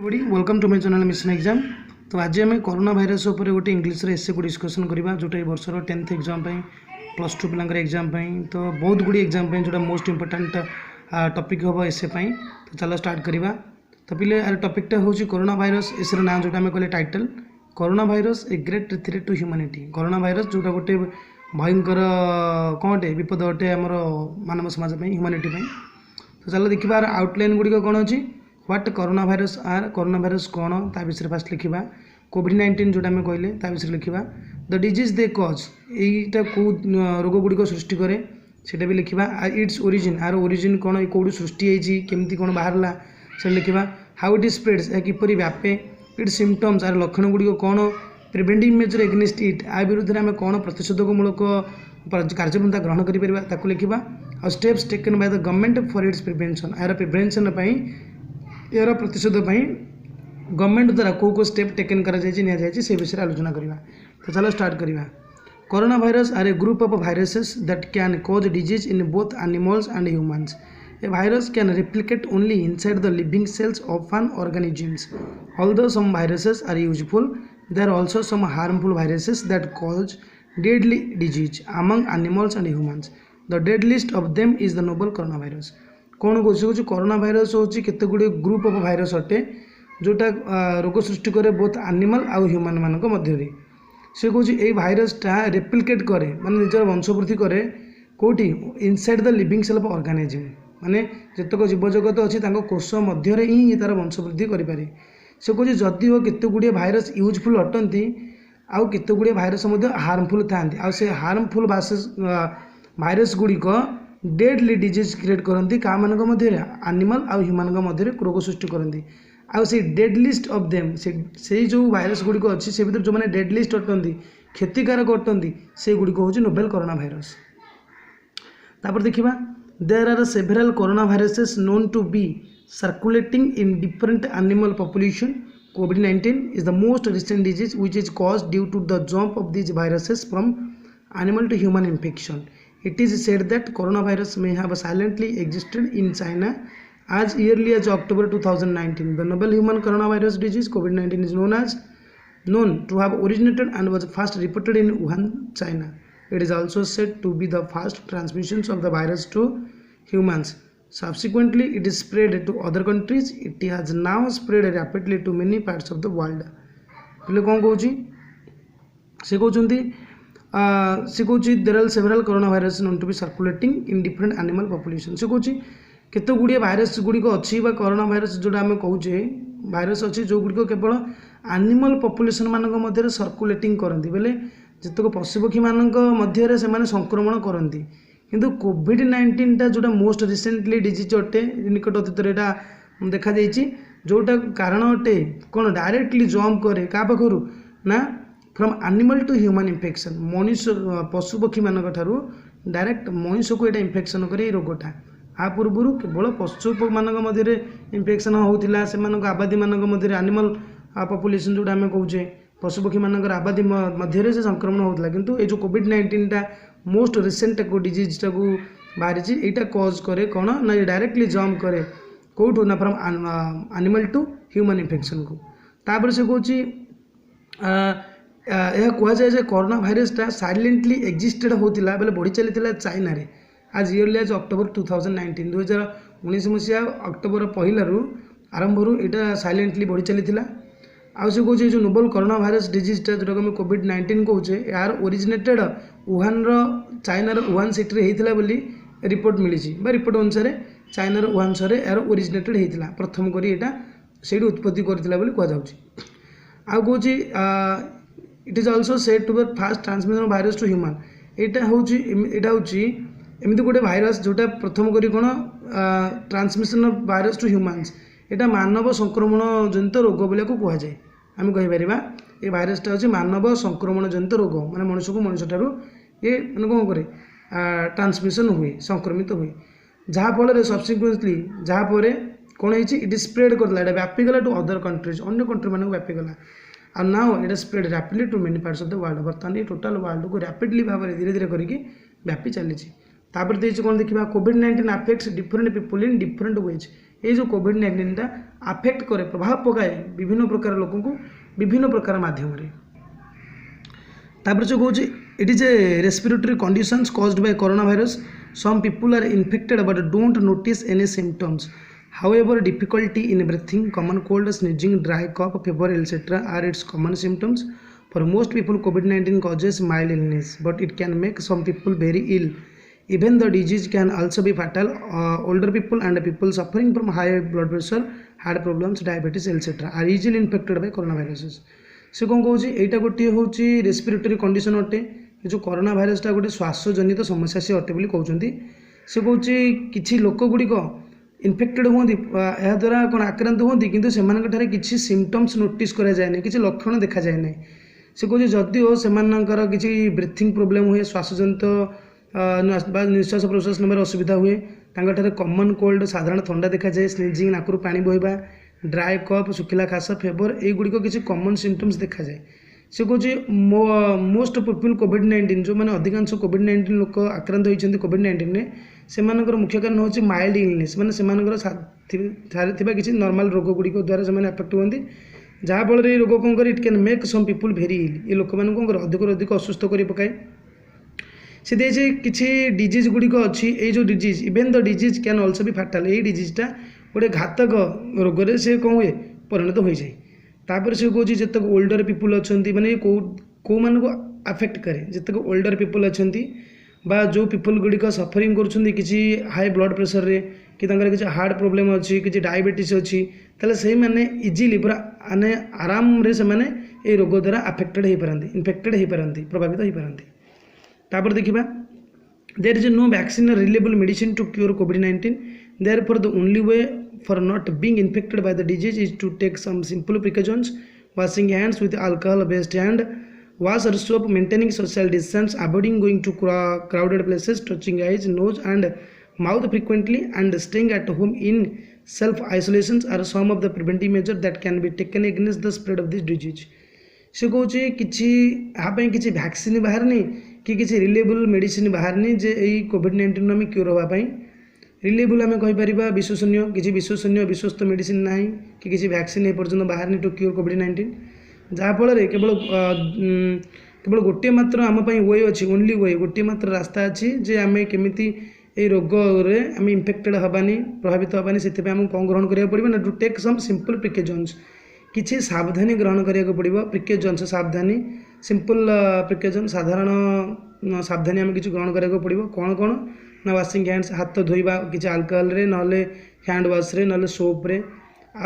everybody, welcome to my channel Mission Exam। तो आज आम कोरोना भाइरस उपर गोटे इंग्लीश एसे को डिस्कसन करवा जोटा वर्षर 10th एग्जाम +2 पिलांकर एग्जाम तो बहुत गुड़ी एग्जाम जोटा मोस्ट इंपोर्टेंट टॉपिक हम एसे तो चलो स्टार्ट करवा। तो पिले यार टॉपिकटा हूँ कोरोना भाइरस एसर ना जोटा आम कहले title corona virus a great threat to humanity. Corona virus जोटा गोटे भयंकर कौटे विपद अटे आमर मानव समाज ह्यूमैनिटी। तो चलो देखा आउटलाइन गुड़िक कौन अच्छी व्हाट कोरोना भाइरस आर कोरोना भाइरस कौन ता विषय फास्ट लिखा कोविड-19 जोटा आम कहले ता विषय लिखा द डिजीज दे कज यहीटा कौ रोग गुड़िक सृष्टि करे सेटा भी लिखा इट्स ओरिजिन आर ओरिजिन कौन कौटू सृष्टि होती केमती कौन बाहरला से लिखा हाउ इट स्प्रेड्स यह किपरि व्यापे इट्स सिम्पटम्स आर लक्षण गुड़िक कौन प्रिवेंटिव मेजर एगेनिस्ट इट आ विरुद्ध में आम कौन प्रतिषेधकमूलक कार्यपंथा ग्रहण कर लिखा और steps taken by the government for its prevention यार प्रिवेंशन यार प्रतिशोध गवर्नमेंट द्वारा कौ स्टेप टेकन कर से विषय आलोचना करवा। तो चलो स्टार्ट करवा। Corona virus are a group of viruses that can cause disease in both animals and humans. A virus can replicate only inside the living cells of an organisms. Although some viruses are useful there are also some harmful viruses that cause deadly disease among animals and humans. The deadliest of them is the novel corona virus. कौन कौन corona virus हूँ केते गुड़े group of virus अटे जोटा रोग सृष्टि करे both animal आउ ह्यूमन मान मध्य से कौन ये भाइरसटा रेप्लिकेट करे माने निजर वंशवृद्धि करे कौटी inside the living cell of organism माने जतक जीवजगत अच्छी कोष मध्य ही तार वंशवृद्धि करें। से कौन जदि केते गुड़े भाइरस यूजफुल अटंती आउ केते गुड़े भाइरस हार्मफुल था से हार्मफुल भाइरस गुड़िक डेडली डिजीज क्रिएट करती क्या मान मध्य एनिमल आउ ह्यूमन मध्य रोग सृष्टि करती आउ से डेडलिस्ट ऑफ देम से जो भाइरस गुड़िक अच्छी से भर जो मैंने डेडलिस्ट अटंती क्षतिकारक अटंती से गुड़िक हूँ नोवेल कोरोना भाइरस। तापर देखा there are several corona viruses known to be circulating in different animal population. कोविड-19 is the most recent disease which is caused due to the jump of these viruses from animal to human infection. It is said that coronavirus may have silently existed in China as early as October 2019. The novel human coronavirus disease COVID-19 is known to have originated and was first reported in Wuhan, China. It is also said to be the first transmissions of the virus to humans. Subsequently, it is spread to other countries. It has now spread rapidly to many parts of the world. पहले कौन कहूँ से कहते से कौन there are several corona virus known to be circulating in different animal population. से कौन केते गुड़िए भाइरस गुड़िक अच्छी कोरोना भाइरस जोटा आम कहूचे भाइरस अच्छी जो गुड़िक केवल एनिमल पॉपुलेशन मानक मध्य सर्कुलेटिंग करती बेले जितक पशुपक्षी मानक मध्य से संक्रमण करती किंतु कोविड-19 जोटा मोस्ट रिसेंटली डिजीज अटे निकट अतीत यहाँ देखा जोटा कारण अटे कौन डायरेक्टली जम्प करे क्या पाखु ना from animal to human infection मनीष पशुपक्षी मान डायरेक्ट मनीष को यहाँ इन्फेक्शन करे रोगटा आ पूर्व केवल पशु मान मध्य इन्फेक्शन होता से आबादी मान मध्य एनिमल पॉपुलेशन जोटा आम कहूचे पशुपक्षी मान आबादी मध्य से संक्रमण होता किंतु ये जो कोविड-19 मोस्ट रिसेंट डिजीज टाक बाहरी यहाँ कज करे कौन ना ये डायरेक्टली जम्प करे कौटू ना from animal to human infection को। तापर से कौच यह कहुए जे कोरोना भाइरसटा साइलेंटली एक्जिस्टेड होता बेले बढ़ी चली चाइना रे आज इयरली आज अक्टोबर 2019 2019 मसीहा अक्टोबर पहलू आरंभ यहाँ साइलेंटली बढ़ी चली आउ से कौन जो नोवेल कोरोना भाइरस डिजीजटा जोटा आम कोविड-19 कौचे यार ओरिजिनेटेड वुहान चाइनार वुहान सिटी होता बोली रिपोर्ट मिली रिपोर्ट अनुसार चाइनार वुहान सहर यार ओरिजिनेटेड होता प्रथम करी यहाँ से उत्पत्ति करता कहु। आउ कौच it is also said to be fast transmission of virus to human. यहाँ हूँ एमती गोटे भाइरस जोटा प्रथम करी कौन transmission of virus to humans यहाँ मानव संक्रमण जनित रोग बोलिया कहुए आम कहीपर ये भाइरसटा हूँ मानव संक्रमण जनित रोग माने मनुष्य को मनुष्य ठारू ये मैंने कौन करे ट्रांसमिशन हुए संक्रमित हुए जहाँफल सब्सिक्वेंटली जहाँपर कौन है इट स्प्रेड करला व्यापीगला टू अदर कंट्रीज अन्य कंट्री मानक व्यापीगला और now it spread rapidly to many parts of the world. बर्तमान ये टोटाल वर्ल्ड को रैपिडली भाव में धीरे धीरे करके व्यापी चली। तापर कौन देखा कोविड-19 affects different people in different ways ये जो कोविड-19 आफेक्ट करे प्रभाव पकाए विभिन्न प्रकार लोक को विभिन्न प्रकार माध्यम तापर जो कौच it is a respiratory conditions caused by corona virus some people are infected but don't notice any symptoms however difficulty in breathing common cold sneezing dry cough fever etc are its common symptoms for most people covid-19 causes mild illness but it can make some people very ill even the disease can also be fatal older people and people suffering from high blood pressure heart problems diabetes etc are easily infected by coronaviruses से कौन कौन एटा गोटे हूँ respiratory condition अटे जो corona भाइरसटा गोटे श्वास जनित समस्या से अटे कहते से कौन कि लोक गुड़िक इन्फेक्टेड हूँ यह द्वारा कौन आक्रांत हूँ कि किसी सिम्पटम्स नोटिस कराए किसी लक्षण देखा जाए ना से कौन जदिओ से किसी ब्रीथिंग प्रोब्लेम हुए श्वासजनित निश्वास प्रश्वास नंबर असुविधा हुए कॉमन कोल्ड साधारण थंडा देखा जाए स्नीजिंग नाकरू पानी बहवा ड्राए कफ सुखिला खास फेवर युड़िक किसी कॉमन सिम्पटम्स देखा जाए से कौन मोस्ट पीपल कोविड-19 जो मैंने अधिकांश कोविड-19 लोक आक्रांत होती कोविड-19 से मुख्य कारण हूँ माइल्ड इलनेस मैंने से किसी नॉर्मल रोग गुड़िक द्वारा से अफेक्ट होती जहाँफल रोग कौन कर it can make some people very ill ये लोक मैंने कौन कर अधिक असुस्थ कर पकाए से देखिए किसी डिजीज गुड़िक अच्छी ये जो disease even the disease can also भी फाटाल ये डिजीजटा गोटे घातक रोग से कौन हुए परिणत हो जाए तापर से कौन जितक ओल्डर पीपुल अच्छा माने कौ मान को अफेक्ट करे जितक ओल्डर पीपुल अच्छा बा जो पीपुल गुड़िक सफरिंग कर किसी हाई ब्लड प्रेशर रे कि किसी हार्ट प्रोब्लेम अच्छी कि डायबिटीज अच्छी ताले से माने इजिली पूरा आने आराम रे से माने ये रोग द्वारा अफेक्टेड हो पारती इन्फेक्टेड हो पारती प्रभावित हो पारती तापर देखिबा there is no vaccine reliable medicine to cure कोविड-19 therefore the only way for not being infected by the disease is to take some simple precautions washing hands with alcohol based hand wash or soap maintaining social distance avoiding going to crowded places touching eyes nose and mouth frequently and staying at home in self isolations are some of the preventive measures that can be taken against the spread of this disease से कौन कि vaccine बाहर नहीं कि किसी reliable medicine बाहर नहीं जे यही कोविड-19 आम क्योर होगापी रिलायबल आम कहीपर विश्वसनीय किसी विश्वसनीय विश्वस्त मेडिसिन ना कि किसी वैक्सीन एपर्यंत बाहर नहीं टू क्योर कोविड-19 जहाँफल केवल केवल गोटे मात्र आम वे अच्छी ओनली वे गोटे मात्र रास्ता अच्छी जे आम केमी ये रोग आम इन्फेक्टेड हबानी प्रभावित हबानी से आमको कौन ग्रहण करा पड़ो ना to take some simple precautions किसी सावधानी ग्रहण करा पड़ो प्रिकॉशंस सावधानी सिंपल प्रिकॉशन साधारण सावधानी आम किसी ग्रहण करा पड़ो कौन कौन ना वाशिंग हैंड्स हाथ धोइबा किसी अल्कोहल रे ना हैंड वाश रे ना सोप रे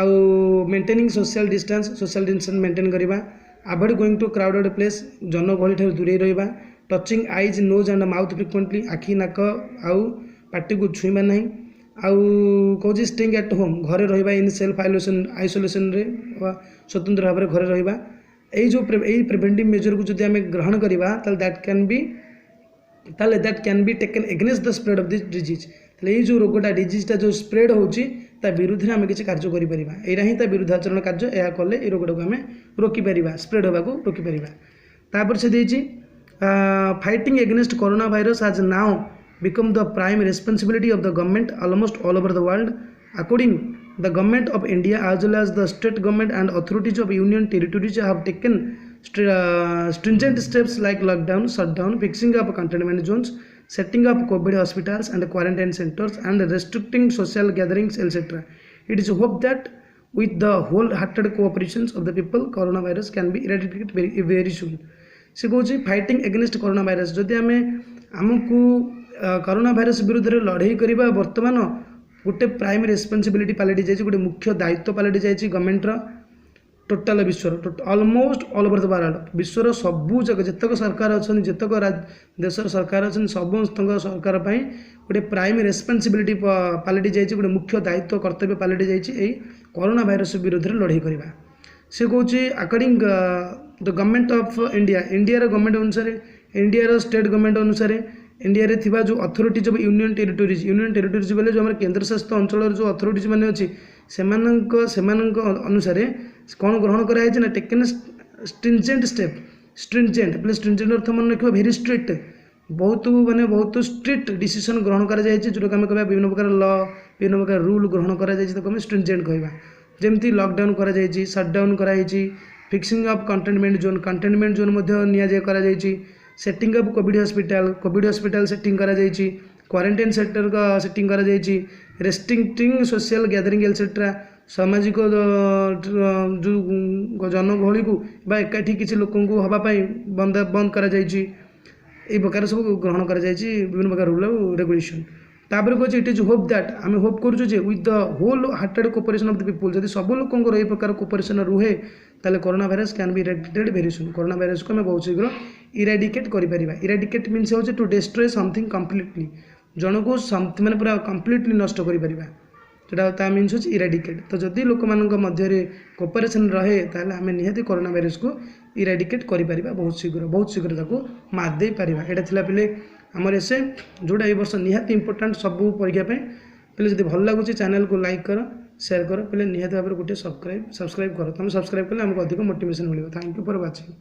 आउ मेंटेनिंग सोशल डिस्टेंस मेंटेन करवा avoid going to crowded place जनगहली ठार दूरे रहिबा touching eyes nose and mouth frequently आखि नाक आउ पार्टी को छुईबा नहीं आउ कौन स्टेइंग एट होम घरे रहिबा इन सेल्फ आइसोलेशन रे स्वतंत्र भाव में घरे रहिबा এই जो प्रिवेंटिव मेजर को जब आम ग्रहण करवा that can be taken against the spread of this disease ये जो रोगटा डिजीजटा जो स्प्रेड होची विरुद्ध आम किसी कार्य करें यहाँ ही विरुद्धाचरण कार्य यह कले ये रोगटा को आम रोकीपर स्प्रेड होगा रोकीपर तापर से देती fighting against corona virus has now become the prime responsibility of the government almost all over the world according the government of India as well as the state government and authorities of union territories have taken stringent steps like lockdown, shutdown, fixing up containment zones, setting up COVID hospitals and quarantine centers and restricting social gatherings etc. It is hoped that with the wholehearted cooperation of the people coronavirus can be eradicated very soon. से कौन fighting against corona virus जदि आम आमको corona virus विरुद्ध लड़ाई करवा बर्तमान गोटे प्राइम रेस्पॉन्सिबिलिटी पलटि जाए गोटे मुख्य दायित्व पलटि जाए गवर्नमेंट टोटाल विश्वर almost all over the world विश्वर सबू जगह जितक सरकार अच्छा जितक देशर सरकार अच्छा समस्त सरकार गोटे प्राइम रेस्पॉन्सिबिलिटी पलटि जाए गोटे मुख्य दायित्व कर्तव्य पलटि जाए कोरोना भाइरस विरुद्ध लड़ाई करवा से कौन according the government of India India government अनुसार इंडिया स्टेट गवर्नमेंट अनुसार इंडिया रे थिबा जो अथॉरिटीज ऑफ यूनियन टेरिटोरीज बोले जो हमारे केंद्र शासित अंचल जो अथॉरिटीज माने अच्छी सेमानक अनुसार कौन ग्रहण कराई ना टेकन स्ट्रिंजेंट स्टेप स्ट्रिंजेंट अर्थ मन रखा भेरी स्ट्रिक्ट बहुत माने बहुत स्ट्रिक्ट डिसीजन ग्रहण करा जोटा आम कह विभिन्न प्रकार लॉ ବିଭିନ୍ନ प्रकार रूल ग्रहण करा स्ट्रिंजेंट कहवा जमी लॉकडाउन करा सटडाउन कराई फिक्सिंग ऑफ कंटेनमेंट जोन नि setting up Covid hospital setting करा क्वारंटाइन सेक्टर का सेटिंग करा रेस्ट्रिक्टिंग सोशल गैदरिंग एटसेट्रा सामाजिक जो जनगहली को एकाठी किसी लोक हाँपाई बंद करा प्रकार सब ग्रहण करा विभिन्न प्रकार रूल और रेगुलेशन तापर कहे इट इज होप दैट आम होप करुचे with the whole hearted cooperation of the people जब सब लोक ये प्रकार कोऑपरेशन रुहे ताले corona virus can be eradicated very soon corona virus को हमें बहुत शीघ्र इरेडिकेट करिपरिबा इरेडिकेट मीन्स होचे टू डिस्ट्रॉय समथिंग कंप्लीटली जन को माने पूरा कंप्लीटली नष्ट करिपरिबा जोटा ता मीन्स होचे इरेडिकेट तो जदि लोक मानक मध्य कोऑपरेशन रहे ताले हमें निहाती कोरोना वायरस को इरेडिकेट करिपरिबा बहुत शीघ्र ताको मात दे परिबा एटा थिला पिले हमर एसे जोड़ा ए वर्ष निहाती इंपोर्टेंट सब परीक्षा पे पहले जब भल लगुच चैनल को लाइक कर शेयर कर पहले निहाती भाव गोटे सब्सक्राइब कर तुम सब्सक्राइब कले हमको अधिक मोटिवेशन मिले थैंक यू फॉर वाचिंग।